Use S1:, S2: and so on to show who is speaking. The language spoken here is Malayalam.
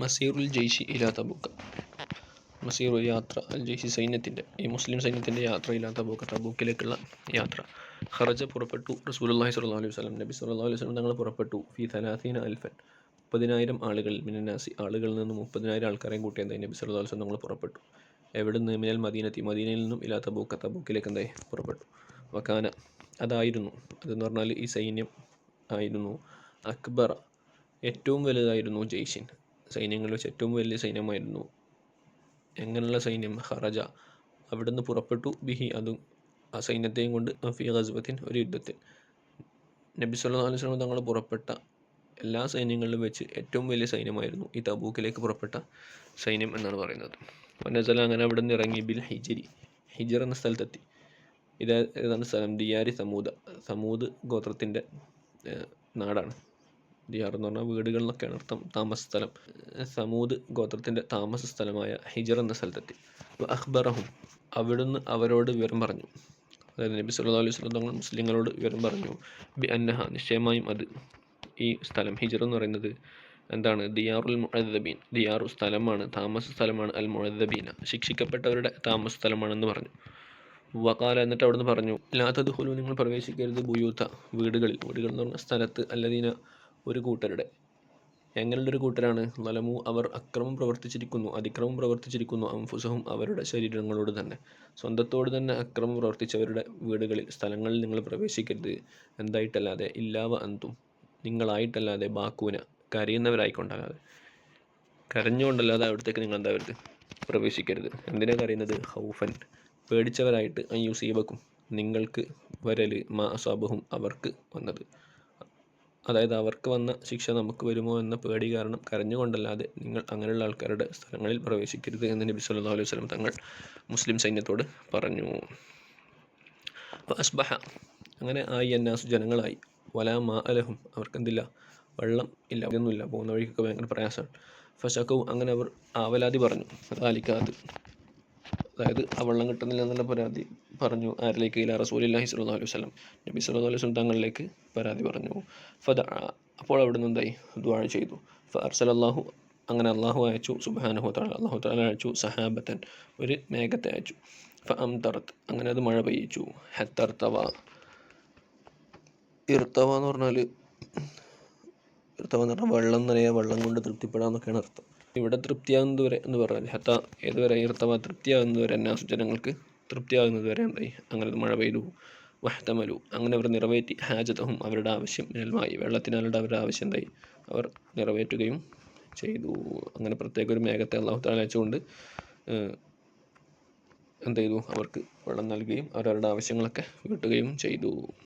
S1: മസീറുൽ ജയ്ഷി ഇലാ തബൂക്ക. മസീറു യാത്ര, അൽ ജയ്ഷി സൈന്യത്തിൻ്റെ, ഈ മുസ്ലിം സൈന്യത്തിൻ്റെ യാത്ര ഇലാ തബൂക്ക, തബൂക്കിലേക്കുള്ള യാത്ര. ഖറജ പുറപ്പെട്ടു റസൂലുള്ളാഹി സ്വല്ലല്ലാഹു അലൈഹി വസല്ലം, നബി സ്വല്ലല്ലാഹു അലൈഹി വസല്ലം തങ്ങൾ പുറപ്പെട്ടു. ഫി 30,000 30,000 ആളുകളിൽ, മിനന്നാസി ആളുകളിൽ നിന്ന് 30,000 ആൾക്കാരെയും കൂട്ടി എന്തായി നബി സ്വല്ലല്ലാഹു അലൈഹി വസല്ലം തങ്ങൾ പുറപ്പെട്ടു. എവിടുന്ന്? മിനൽ മദീനത്തി, മദീനയിൽ നിന്നും ഇലാ തബൂക്ക, തബൂക്കിലേക്ക് എന്തായി പുറപ്പെട്ടു. വക്കാന അതായിരുന്നു, അതെന്ന് പറഞ്ഞാൽ ഈ സൈന്യം ആയിരുന്നു, അക്ബറ ഏറ്റവും വലുതായിരുന്നു, ജയ്ഷിൻ സൈന്യങ്ങളിൽ വെച്ച് ഏറ്റവും വലിയ സൈന്യമായിരുന്നു. എങ്ങനെയുള്ള സൈന്യം? ഖറജ അവിടുന്ന് പുറപ്പെട്ടു, ബിഹി അതും ആ സൈന്യത്തെയും കൊണ്ട്, ഫി ഗസ്വത്തിൻ ഒരു യുദ്ധത്തിൽ. നബി സല്ലല്ലാഹു അലൈഹി വസല്ലം തങ്ങൾ പുറപ്പെട്ട എല്ലാ സൈന്യങ്ങളിലും വെച്ച് ഏറ്റവും വലിയ സൈന്യമായിരുന്നു ഈ തബൂക്കിലേക്ക് പുറപ്പെട്ട സൈന്യം എന്നാണ് പറയുന്നത്. വനസല അങ്ങനെ അവിടെ നിന്ന് ഇറങ്ങി, ബിൽ ഹിജിരി, ഹിജർ എന്ന സ്ഥലത്തെത്തി. ഏതാണ് സ്ഥലം? ദിയാരി സമൂദ, സമൂദ് ഗോത്രത്തിൻ്റെ നാടാണ്. ദിയാർ എന്ന് പറഞ്ഞാൽ വീടുകൾ എന്നൊക്കെയാണ് അർത്ഥം, താമസ സ്ഥലം. സമൂദ് ഗോത്രത്തിൻ്റെ താമസ സ്ഥലമായ ഹിജർ എന്ന സ്ഥലത്തെത്തി. അഖ്ബറഹും അവിടുന്ന് അവരോട് വിവരം പറഞ്ഞു, അതായത് നബി സല്ലല്ലാഹു അലൈഹി വസല്ലം തങ്ങൾ മുസ്ലിങ്ങളോട് വിവരം പറഞ്ഞു. ബി അന്നഹ നിശ്ചയമായും അത്, ഈ സ്ഥലം ഹിജർ എന്ന് പറയുന്നത് എന്താണ്? ദിയാറുൽ മുഅദ്ദബീൻ, ദിയാറു സ്ഥലമാണ്, താമസ സ്ഥലമാണ്, അൽ മുഅദ്ദബീന ശിക്ഷിക്കപ്പെട്ടവരുടെ താമസ സ്ഥലമാണെന്ന് പറഞ്ഞു. വഖാല എന്നിട്ട് അവിടുന്ന് പറഞ്ഞു, ലാ തദ്ഖുലൂ നിങ്ങൾ പ്രവേശിക്കരുത്, ബുയൂത്ത വീടുകളിൽ, വീടുകൾ എന്ന് പറഞ്ഞ സ്ഥലത്ത്, അല്ലദീന ഒരു കൂട്ടരുടെ. എങ്ങനെയുള്ളൊരു കൂട്ടരാണ്? ലലമു അവർ അക്രമം പ്രവർത്തിച്ചിരിക്കുന്നു, അതിക്രമം പ്രവർത്തിച്ചിരിക്കുന്നു, അൻഫുസഹും അവരുടെ ശരീരങ്ങളോട് തന്നെ, സ്വന്തത്തോട് തന്നെ അക്രമം പ്രവർത്തിച്ചവരുടെ വീടുകളിൽ, സ്ഥലങ്ങളിൽ നിങ്ങൾ പ്രവേശിക്കരുത്. എന്തായിട്ടല്ലാതെ? ഇല്ലാവ അന്തും നിങ്ങളായിട്ടല്ലാതെ, ബാക്കൂന കരയുന്നവരായിക്കൊണ്ടല്ലാതെ, കരഞ്ഞുകൊണ്ടല്ലാതെ അവിടത്തേക്ക് നിങ്ങൾ എന്താവരുത്? പ്രവേശിക്കരുത്. എന്തിനാണ് കരയുന്നത്? ഹൗഫൻ പേടിച്ചവരായിട്ട്, അയ്യുസീബക്കും നിങ്ങൾക്ക് വരല്, മാ അസാബഹും അവർക്ക് വന്നത്, അതായത് അവർക്ക് വന്ന ശിക്ഷ നമുക്ക് വരുമോ എന്ന പേടി കാരണം കരഞ്ഞുകൊണ്ടല്ലാതെ നിങ്ങൾ അങ്ങനെയുള്ള ആൾക്കാരുടെ സ്ഥലങ്ങളിൽ പ്രവേശിക്കരുത് എന്ന് നബി സല്ലല്ലാഹു അലൈഹി വസല്ലം തങ്ങൾ മുസ്ലിം സൈന്യത്തോട് പറഞ്ഞു. അസ്ബഹ അങ്ങനെ ആയി, അന്നാസു ജനങ്ങളായി, വലാ മാ അലഹും അവർക്കെന്തില്ല? വെള്ളം ഇല്ല, ഇതൊന്നുമില്ല, പോകുന്ന വഴിക്കൊക്കെ ഭയങ്കര പ്രയാസമാണ്. ഫശക്കവും അങ്ങനെ അവർ ആവലാതി പറഞ്ഞു, അതാലിക്കാത് അതായത് ആ വെള്ളം കിട്ടുന്നില്ല എന്നുള്ള പരാതി പറഞ്ഞു. ആരിലേക്ക്? ഇലാ റസൂലില്ലാഹി സ്വല്ലല്ലാഹു അലൈഹി വസല്ലം, നബി സല്ലല്ലാഹു അലൈഹി വസല്ലം തങ്ങളിലേക്ക് പരാതി പറഞ്ഞു. അപ്പോൾ അവിടുന്ന് എന്തായി? ദുആ ചെയ്തു. ഫഅർസലല്ലാഹു അങ്ങനെ അള്ളാഹു അയച്ചു, സുബ്ഹാനഹു വതആല അള്ളാഹു തആല അയച്ചു, സഹാബത്തൻ ഒരു മേഘത്തെ അയച്ചു. ഫഅംതറത് അങ്ങനെ അത് മഴ പെയ്യിച്ചു. ഹത്തർത്തവ ഇർത്തവ എന്ന് പറഞ്ഞാൽ, ഇർത്തവ എന്ന് പറഞ്ഞാൽ വെള്ളം നിറയെ, വെള്ളം കൊണ്ട് തൃപ്തിപ്പെടാമെന്നൊക്കെയാണ് അർത്ഥം. ഇവിടെ തൃപ്തിയാകുന്നത് വരെ എന്ന് പറഞ്ഞാൽ, ഹത്ത ഏതുവരെ? ഇർത്തവ തൃപ്തിയാകുന്നത് വരെ, അന്നാസു ജനങ്ങൾക്ക് തൃപ്തിയാകുന്നത് വരെ എന്തായി? അങ്ങനെ അത് മഴ പെയ്തു. വഹ്തമലു അങ്ങനെ അവർ നിറവേറ്റി, ഹാജതഹും അവരുടെ ആവശ്യം, മിനൽമായി വെള്ളത്തിനാലുള്ള അവരുടെ ആവശ്യം എന്തായി? അവർ നിറവേറ്റുകയും ചെയ്തു. അങ്ങനെ പ്രത്യേക ഒരു മേഘത്തെ അല്ലാഹു തആല അയച്ചുകൊണ്ട് എന്ത് ചെയ്തു? അവർക്ക് വെള്ളം നൽകുകയും അവരവരുടെ ആവശ്യങ്ങളൊക്കെ വീട്ടുകയും ചെയ്തു.